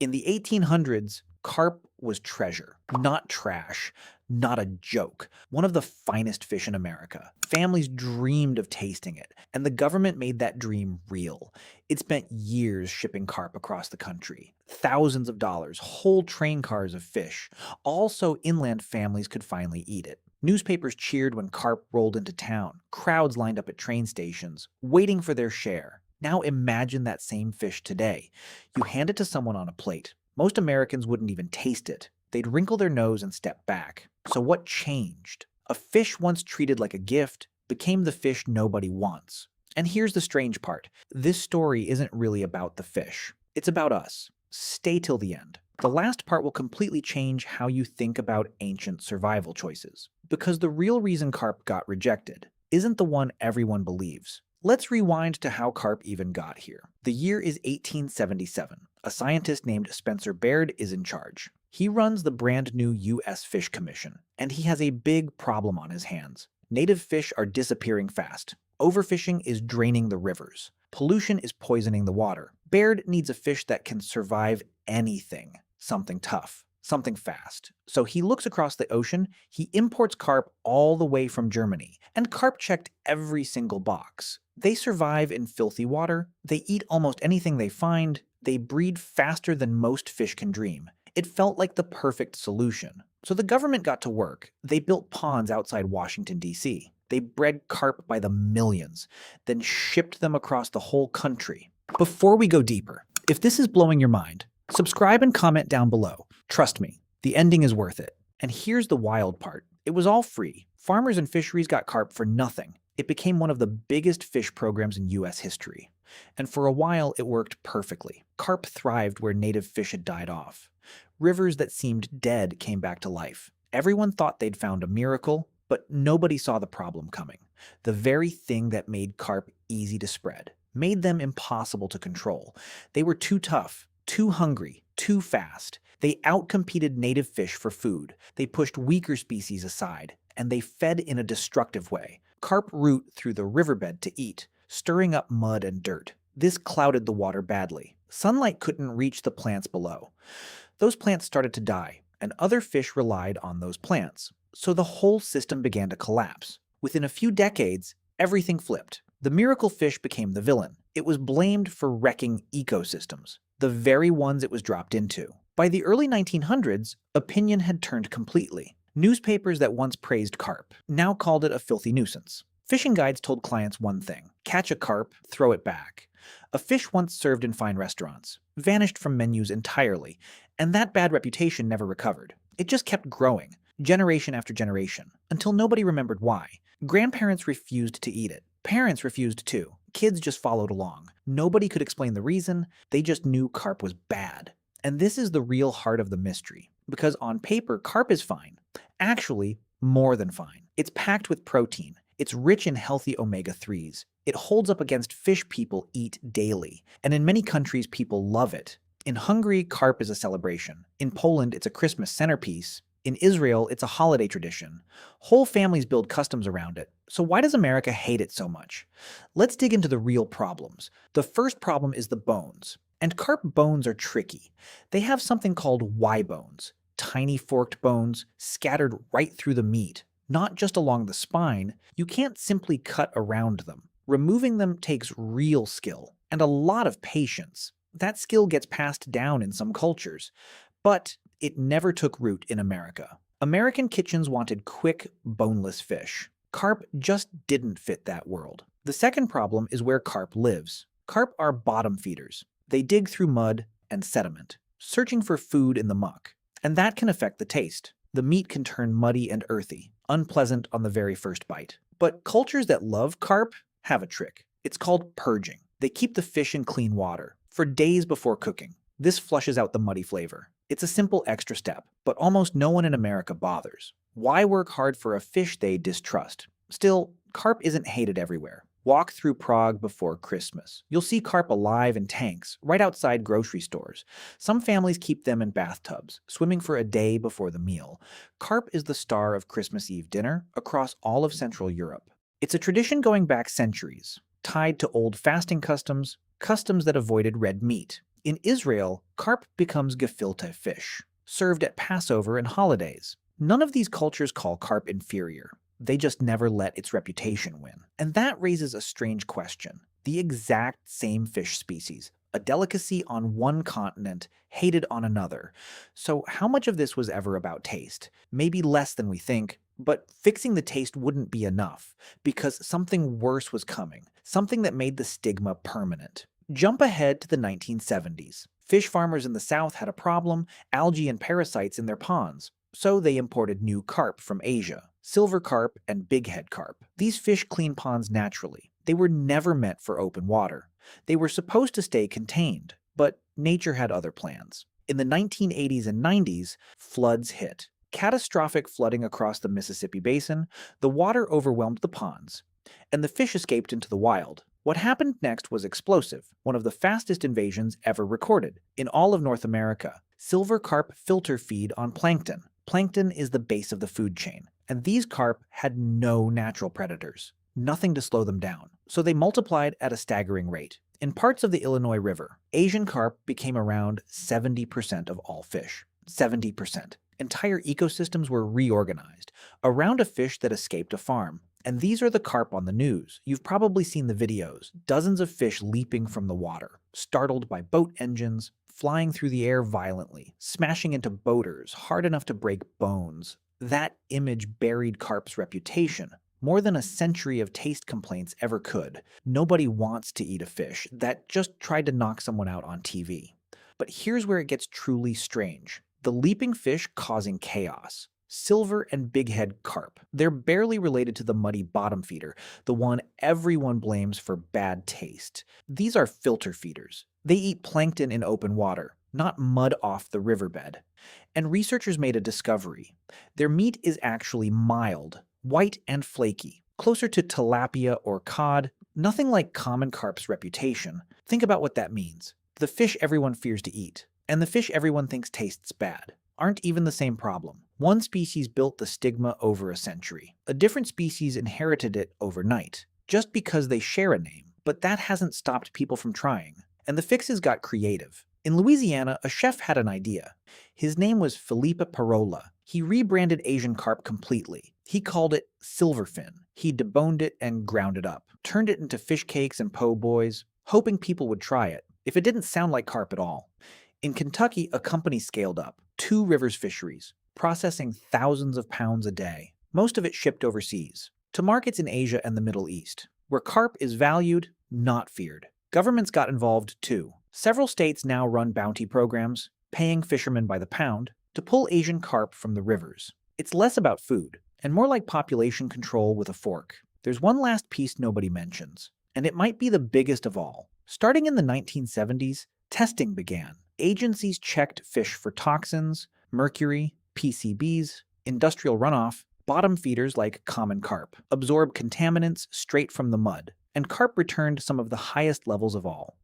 In the 1800s, carp was treasure, not trash, not a joke. One of the finest fish in America. Families dreamed of tasting it, and the government made that dream real. It spent years shipping carp across the country. Thousands of dollars, whole train cars of fish, all so inland families could finally eat it. Newspapers cheered when carp rolled into town. Crowds lined up at train stations, waiting for their share. Now imagine that same fish today. You hand it to someone on a plate. Most Americans wouldn't even taste it. They'd wrinkle their nose and step back. So what changed? A fish once treated like a gift became the fish nobody wants. And here's the strange part. This story isn't really about the fish. It's about us. Stay till the end. The last part will completely change how you think about ancient survival choices. Because the real reason carp got rejected isn't the one everyone believes. Let's rewind to how carp even got here. The year is 1877. A scientist named Spencer Baird is in charge. He runs the brand new U.S. Fish Commission, and he has a big problem on his hands. Native fish are disappearing fast. Overfishing is draining the rivers. Pollution is poisoning the water. Baird needs a fish that can survive anything. Something tough. Something fast. So he looks across the ocean, he imports carp all the way from Germany, and carp checked every single box. They survive in filthy water, they eat almost anything they find, they breed faster than most fish can dream. It felt like the perfect solution. So the government got to work. They built ponds outside Washington, D.C. They bred carp by the millions, then shipped them across the whole country. Before we go deeper, if this is blowing your mind, subscribe and comment down below. Trust me, the ending is worth it. And here's the wild part. It was all free. Farmers and fisheries got carp for nothing. It became one of the biggest fish programs in U.S. history. And for a while, it worked perfectly. Carp thrived where native fish had died off. Rivers that seemed dead came back to life. Everyone thought they'd found a miracle, but nobody saw the problem coming. The very thing that made carp easy to spread, made them impossible to control. They were too tough, too hungry, too fast. They outcompeted native fish for food. They pushed weaker species aside, and they fed in a destructive way. Carp root through the riverbed to eat, stirring up mud and dirt. This clouded the water badly. Sunlight couldn't reach the plants below. Those plants started to die, and other fish relied on those plants. So the whole system began to collapse. Within a few decades, everything flipped. The miracle fish became the villain. It was blamed for wrecking ecosystems, the very ones it was dropped into. By the early 1900s, opinion had turned completely. Newspapers that once praised carp now called it a filthy nuisance. Fishing guides told clients one thing: catch a carp, throw it back. A fish once served in fine restaurants vanished from menus entirely, and that bad reputation never recovered. It just kept growing, generation after generation, until nobody remembered why. Grandparents refused to eat it. Parents refused too. Kids just followed along. Nobody could explain the reason, they just knew carp was bad. And this is the real heart of the mystery. Because on paper, carp is fine. Actually, more than fine. It's packed with protein. It's rich in healthy omega-3s. It holds up against fish people eat daily. And in many countries, people love it. In Hungary, carp is a celebration. In Poland, it's a Christmas centerpiece. In Israel, it's a holiday tradition. Whole families build customs around it. So why does America hate it so much? Let's dig into the real problems. The first problem is the bones. And carp bones are tricky. They have something called Y bones, tiny forked bones scattered right through the meat, not just along the spine. You can't simply cut around them. Removing them takes real skill and a lot of patience. That skill gets passed down in some cultures, but it never took root in America. American kitchens wanted quick, boneless fish. Carp just didn't fit that world. The second problem is where carp lives. Carp are bottom feeders. They dig through mud and sediment, searching for food in the muck. And that can affect the taste. The meat can turn muddy and earthy, unpleasant on the very first bite. But cultures that love carp have a trick. It's called purging. They keep the fish in clean water for days before cooking. This flushes out the muddy flavor. It's a simple extra step, but almost no one in America bothers. Why work hard for a fish they distrust? Still, carp isn't hated everywhere. Walk through Prague before Christmas. You'll see carp alive in tanks, right outside grocery stores. Some families keep them in bathtubs, swimming for a day before the meal. Carp is the star of Christmas Eve dinner across all of Central Europe. It's a tradition going back centuries, tied to old fasting customs, customs that avoided red meat. In Israel, carp becomes gefilte fish, served at Passover and holidays. None of these cultures call carp inferior. They just never let its reputation win. And that raises a strange question. The exact same fish species, a delicacy on one continent, hated on another. So how much of this was ever about taste? Maybe less than we think, but fixing the taste wouldn't be enough, because something worse was coming, something that made the stigma permanent. Jump ahead to the 1970s. Fish farmers in the South had a problem: algae and parasites in their ponds. So they imported new carp from Asia, silver carp and bighead carp. These fish clean ponds naturally. They were never meant for open water. They were supposed to stay contained, but nature had other plans. In the 1980s and 90s, floods hit. Catastrophic flooding across the Mississippi Basin, the water overwhelmed the ponds, and the fish escaped into the wild. What happened next was explosive, one of the fastest invasions ever recorded. In all of North America, silver carp filter feed on plankton. Plankton is the base of the food chain, and these carp had no natural predators, nothing to slow them down, so they multiplied at a staggering rate. In parts of the Illinois River, Asian carp became around 70% of all fish. 70%. Entire ecosystems were reorganized around a fish that escaped a farm. And these are the carp on the news. You've probably seen the videos, dozens of fish leaping from the water, startled by boat engines, flying through the air violently, smashing into boaters hard enough to break bones. That image buried carp's reputation, more than a century of taste complaints ever could. Nobody wants to eat a fish that just tried to knock someone out on TV. But here's where it gets truly strange. The leaping fish causing chaos. Silver and bighead carp. They're barely related to the muddy bottom feeder, the one everyone blames for bad taste. These are filter feeders. They eat plankton in open water, not mud off the riverbed. And researchers made a discovery. Their meat is actually mild, white and flaky, closer to tilapia or cod, nothing like common carp's reputation. Think about what that means. The fish everyone fears to eat, and the fish everyone thinks tastes bad, aren't even the same problem. One species built the stigma over a century. A different species inherited it overnight, just because they share a name. But that hasn't stopped people from trying. And the fixes got creative. In Louisiana, a chef had an idea. His name was Felipe Parola. He rebranded Asian carp completely. He called it silverfin. He deboned it and ground it up, turned it into fish cakes and po' boys, hoping people would try it, if it didn't sound like carp at all. In Kentucky, a company scaled up, 2 Rivers Fisheries, processing thousands of pounds a day, most of it shipped overseas, to markets in Asia and the Middle East, where carp is valued, not feared. Governments got involved too. Several states now run bounty programs, paying fishermen by the pound, to pull Asian carp from the rivers. It's less about food, and more like population control with a fork. There's one last piece nobody mentions, and it might be the biggest of all. Starting in the 1970s, testing began. Agencies checked fish for toxins, mercury, PCBs, industrial runoff. Bottom feeders like common carp absorb contaminants straight from the mud, and carp returned some of the highest levels of all.